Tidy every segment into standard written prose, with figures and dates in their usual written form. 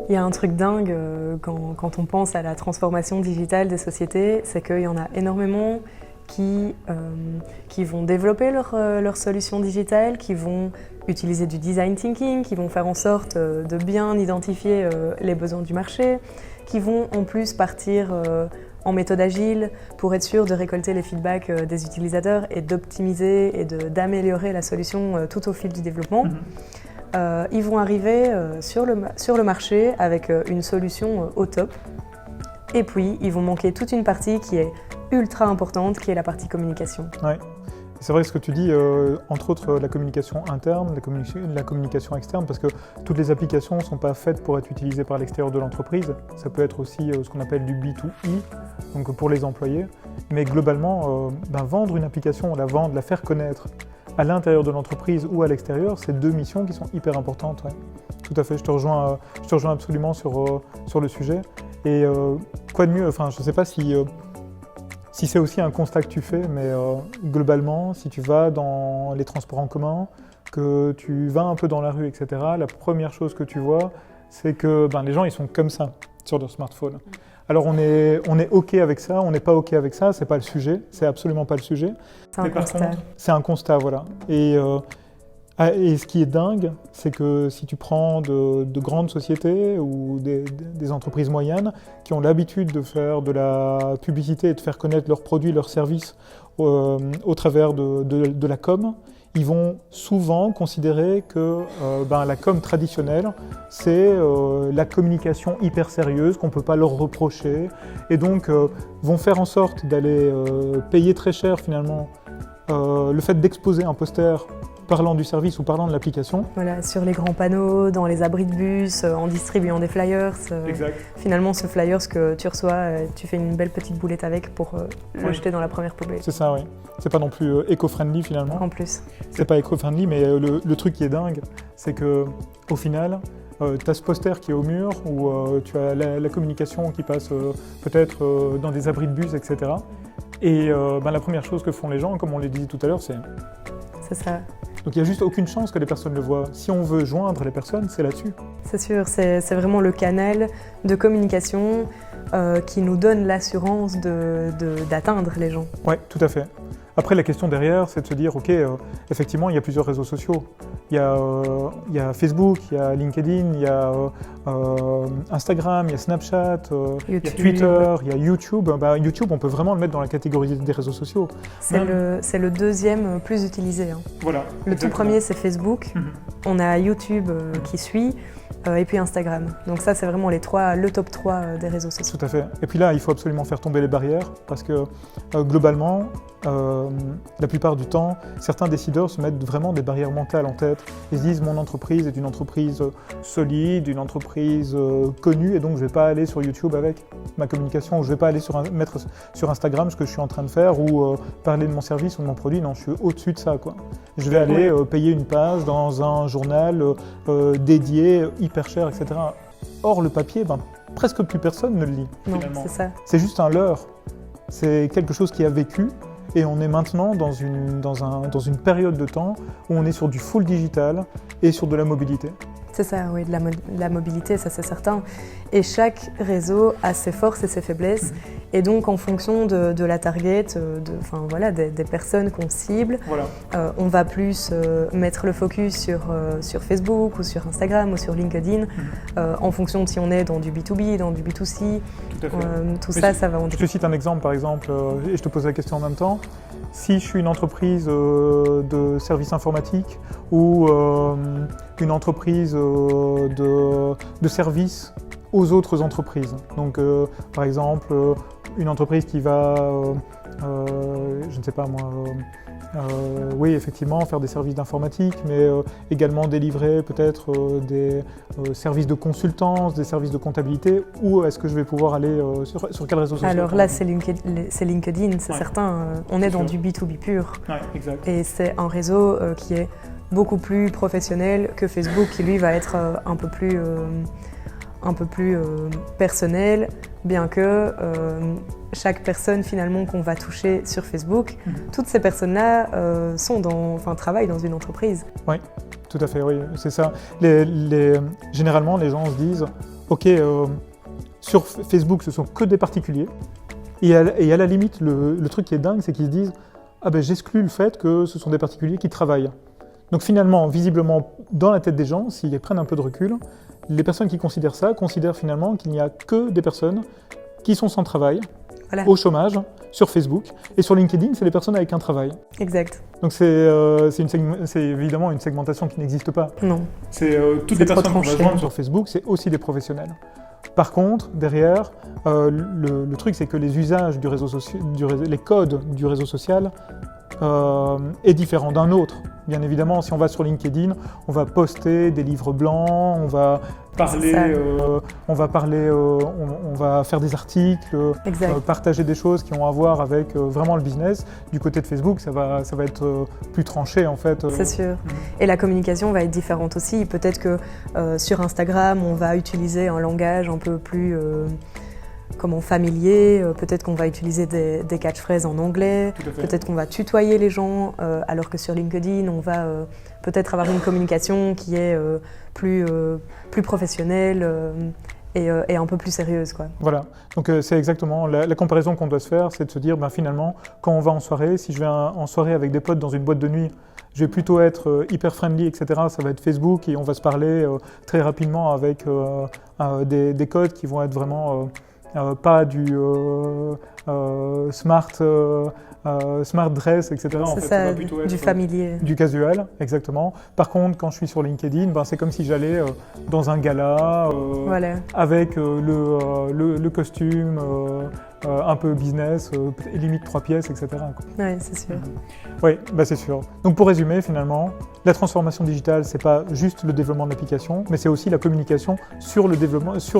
Il y a un truc dingue quand on pense à la transformation digitale des sociétés, c'est qu'il y en a énormément qui vont développer leurs solutions digitales, qui vont utiliser du design thinking, qui vont faire en sorte de bien identifier les besoins du marché, qui vont en plus partir en méthode agile pour être sûr de récolter les feedbacks des utilisateurs et d'optimiser et d'améliorer la solution tout au fil du développement. Ils vont arriver sur le marché avec une solution au top. Et puis, ils vont manquer toute une partie qui est ultra importante, qui est la partie communication. Ouais. C'est vrai ce que tu dis, entre autres la communication interne, la communication externe, parce que toutes les applications ne sont pas faites pour être utilisées par l'extérieur de l'entreprise. Ça peut être aussi ce qu'on appelle du B2E, donc pour les employés. Mais globalement, vendre une application, la vendre, la faire connaître à l'intérieur de l'entreprise ou à l'extérieur, c'est deux missions qui sont hyper importantes. Ouais. Tout à fait, je te rejoins absolument sur le sujet. Et quoi de mieux, enfin je ne sais pas si c'est aussi un constat que tu fais, mais globalement, si tu vas dans les transports en commun, que tu vas un peu dans la rue, etc., la première chose que tu vois, c'est que les gens ils sont comme ça sur leur smartphone. Alors on est OK avec ça, on n'est pas OK avec ça, c'est pas le sujet, c'est absolument pas le sujet. C'est un constat. C'est un constat, voilà. Et ce qui est dingue, c'est que si tu prends de grandes sociétés ou des entreprises moyennes qui ont l'habitude de faire de la publicité et de faire connaître leurs produits, leurs services au travers de la com, ils vont souvent considérer que la com traditionnelle, c'est la communication hyper sérieuse qu'on ne peut pas leur reprocher, et donc vont faire en sorte d'aller payer très cher finalement le fait d'exposer un poster parlant du service ou parlant de l'application. Voilà, sur les grands panneaux, dans les abris de bus, en distribuant des flyers. Exact. Finalement, ce flyer, ce que tu reçois, tu fais une belle petite boulette avec pour le jeter dans la première poubelle. C'est ça, oui. C'est pas non plus éco-friendly finalement. En plus. C'est pas éco-friendly, mais le truc qui est dingue, c'est que au final, tu as ce poster qui est au mur, où tu as la communication qui passe peut-être dans des abris de bus, etc. Et la première chose que font les gens, comme on l'a dit tout à l'heure, c'est... C'est ça. Donc il n'y a juste aucune chance que les personnes le voient. Si on veut joindre les personnes, c'est là-dessus. C'est sûr, c'est vraiment le canal de communication qui nous donne l'assurance d'atteindre les gens. Oui, tout à fait. Après, la question derrière, c'est de se dire, ok, effectivement, il y a plusieurs réseaux sociaux. Il y a Facebook, il y a LinkedIn, il y a Instagram, il y a Snapchat, il y a Twitter, il y a YouTube. YouTube, on peut vraiment le mettre dans la catégorie des réseaux sociaux. C'est le deuxième plus utilisé. Hein. Voilà. Le tout premier, c'est Facebook. On a YouTube qui suit. Et puis Instagram. Donc ça, c'est vraiment le top 3 des réseaux sociaux. Tout à fait. Et puis là, il faut absolument faire tomber les barrières parce que globalement, la plupart du temps, certains décideurs se mettent vraiment des barrières mentales en tête. Ils se disent, mon entreprise est une entreprise solide, une entreprise connue, et donc je ne vais pas aller sur YouTube avec ma communication, ou je ne vais pas aller mettre sur Instagram ce que je suis en train de faire, ou parler de mon service ou de mon produit. Non, je suis au-dessus de ça, quoi. Je vais aller payer une page dans un journal dédié, hyper cher, etc. Or, le papier, presque plus personne ne le lit. Non, finalement. c'est ça. C'est juste un leurre. C'est quelque chose qui a vécu, et on est maintenant dans une période de temps où on est sur du full digital et sur de la mobilité. C'est ça, oui, de la mobilité, ça c'est certain. Et chaque réseau a ses forces et ses faiblesses. Et donc, en fonction de la target, des personnes qu'on cible, on va plus mettre le focus sur Facebook ou sur Instagram ou sur LinkedIn, en fonction de si on est dans du B2B, dans du B2C. Tout à fait. Ça va en... Je te cite un exemple, par exemple, et je te pose la question en même temps. Si je suis une entreprise de services informatiques ou une entreprise de services aux autres entreprises, donc par exemple une entreprise qui va, je ne sais pas moi, oui effectivement faire des services d'informatique, mais également délivrer peut-être des services de consultance, des services de comptabilité, où est-ce que je vais pouvoir aller sur quel réseau social? Alors là c'est LinkedIn, c'est certain, on est dans du B2B pur, exact. Et c'est un réseau qui est beaucoup plus professionnel que Facebook, qui lui va être un peu plus personnel, bien que chaque personne finalement qu'on va toucher sur Facebook, toutes ces personnes-là travaillent dans une entreprise. Oui, tout à fait, oui, c'est ça. Généralement, les gens se disent ok, sur Facebook, ce sont que des particuliers. Et à la limite, le truc qui est dingue, c'est qu'ils se disent « Ah ben j'exclus le fait que ce sont des particuliers qui travaillent ». Donc finalement, visiblement, dans la tête des gens, s'ils prennent un peu de recul, les personnes qui considèrent ça considèrent finalement qu'il n'y a que des personnes qui sont sans travail, au chômage, sur Facebook. Et sur LinkedIn, c'est les personnes avec un travail. Exact. Donc c'est évidemment une segmentation qui n'existe pas. Non. Toutes les personnes qu'on va joindre sur Facebook, c'est aussi des professionnels. Par contre, derrière, le truc, c'est que les usages du réseau social, les codes du réseau social est différent d'un autre. Bien évidemment, si on va sur LinkedIn, on va poster des livres blancs, on va faire des articles, partager des choses qui ont à voir avec vraiment le business. Du côté de Facebook, ça va être plus tranché en fait. C'est sûr. Et la communication va être différente aussi. Peut-être que sur Instagram, on va utiliser un langage un peu plus familier, peut-être qu'on va utiliser des catchphrases en anglais, peut-être qu'on va tutoyer les gens, alors que sur LinkedIn, on va peut-être avoir une communication qui est plus professionnelle et un peu plus sérieuse, quoi. Voilà, donc c'est exactement la comparaison qu'on doit se faire, c'est de se dire finalement, quand on va en soirée, si je vais en soirée avec des potes dans une boîte de nuit, je vais plutôt être hyper friendly, etc. Ça va être Facebook et on va se parler très rapidement avec des codes qui vont être vraiment pas du smart dress, etc. C'est en fait, ça, va plutôt être du familier. Du casual, exactement. Par contre, quand je suis sur LinkedIn, c'est comme si j'allais dans un gala avec le costume un peu business, limite 3 pièces, etc. Oui, c'est sûr. Oui, c'est sûr. Donc pour résumer, finalement, la transformation digitale, c'est pas juste le développement de l'application, mais c'est aussi la communication sur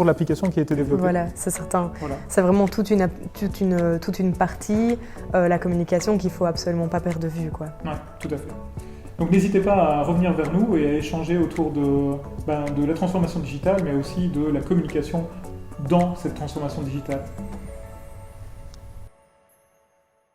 l'application qui a été développée. Voilà, c'est certain. Voilà. C'est vraiment toute une partie, la communication qu'il faut absolument pas perdre de vue, quoi. Ouais, tout à fait. Donc n'hésitez pas à revenir vers nous et à échanger autour de la transformation digitale, mais aussi de la communication dans cette transformation digitale.